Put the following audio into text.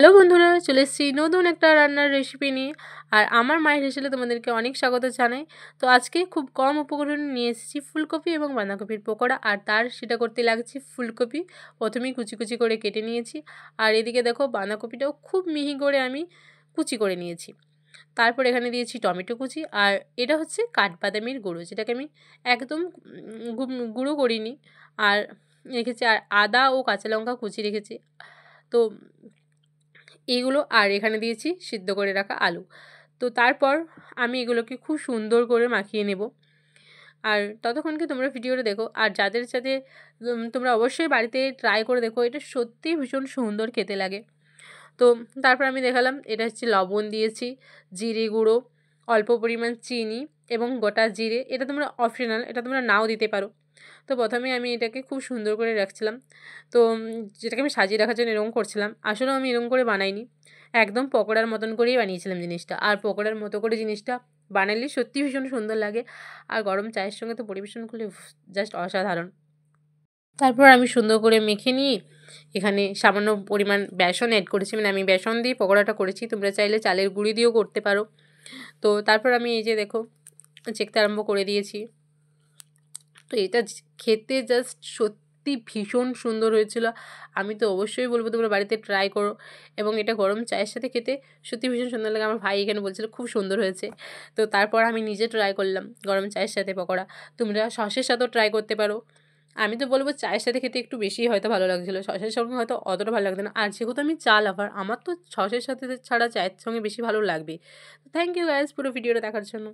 Hello বন্ধুরা, চলে এসেছি নতুন একটা রান্নার রেসিপি নিয়ে। আর আমার মায়ের হেসেলে তোমাদেরকে অনেক স্বাগত জানাই। তো আজকে খুব কম উপকরণ নিয়ে এসেছি ফুলকপি এবং বাঁধাকপির পকোড়া। আর সেটা করতে লাগছে ফুলকপি প্রথমেই কুচি কুচি করে কেটে নিয়েছি। আর এদিকে দেখো বাঁধাকপিটাও খুব মিহি করে আমি কুচি করে নিয়েছি। তারপর এখানে দিয়েছি টমেটো কুচি, আর এটা হচ্ছে কাঠবাদামের গুঁড়ো, যেটাকে আমি একদম গুঁড়ো করিনি। আর রেখেছি আর আদা ও কাঁচা লঙ্কা কুচি রেখেছি। তো এইগুলো, আর এখানে দিয়েছি সিদ্ধ করে রাখা আলু। তো তারপর আমি এগুলোকে খুব সুন্দর করে মাখিয়ে নেব। আর ততক্ষণকে তোমরা ভিডিওটা দেখো। আর যাদের সাথে তোমরা অবশ্যই বাড়িতে ট্রাই করে দেখো, এটা সত্যিই ভীষণ সুন্দর খেতে লাগে। তো তারপর আমি দেখালাম, এটা হচ্ছে লবণ দিয়েছি, জিরে গুঁড়ো, অল্প পরিমাণ চিনি এবং গোটা জিরে। এটা তোমরা অপশনাল, এটা তোমরা নাও দিতে পারো। তো প্রথমে আমি এটাকে খুব সুন্দর করে রাখছিলাম। তো যেটাকে আমি সাজিয়ে রাখার জন্য এরকম করছিলাম। আসলেও আমি এরকম করে বানাইনি, একদম পকোড়ার মতন করেই বানিয়েছিলাম জিনিসটা। আর পকোড়ার মতো করে জিনিসটা বানালে সত্যি ভীষণ সুন্দর লাগে। আর গরম চায়ের সঙ্গে তো পরিবেশন করলে জাস্ট অসাধারণ। তারপর আমি সুন্দর করে মেখে নিয়ে এখানে সামান্য পরিমাণ বেসন অ্যাড করেছি, মানে আমি বেসন দিয়ে পকোড়াটা করেছি, তোমরা চাইলে চালের গুঁড়ি দিয়েও করতে পারো। তো তারপর আমি এই যে দেখো চেকতে আরম্ভ করে দিয়েছি। তো এটা খেতে জাস্ট সত্যি ভীষণ সুন্দর হয়েছিল। আমি তো অবশ্যই বলবো তোমরা বাড়িতে ট্রাই করো। এবং এটা গরম চায়ের সাথে খেতে সত্যি ভীষণ সুন্দর লাগে। আমার ভাই এখানে বলছিল খুব সুন্দর হয়েছে। তো তারপর আমি নিজে ট্রাই করলাম গরম চায়ের সাথে পকোড়া। তোমরা সসের সাথেও ট্রাই করতে পারো। আমি তো বলবো চায়ের সাথে খেতে একটু বেশি হয়তো ভালো লাগছিলো, সসের সঙ্গে হয়তো অতটা ভালো লাগতো না। আর যেহেতু আমি চা লাভার, আমার তো সসের সাথে ছাড়া চায়ের সঙ্গে বেশি ভালো লাগবে। থ্যাংক ইউ গাইজ পুরো ভিডিওটা দেখার জন্য।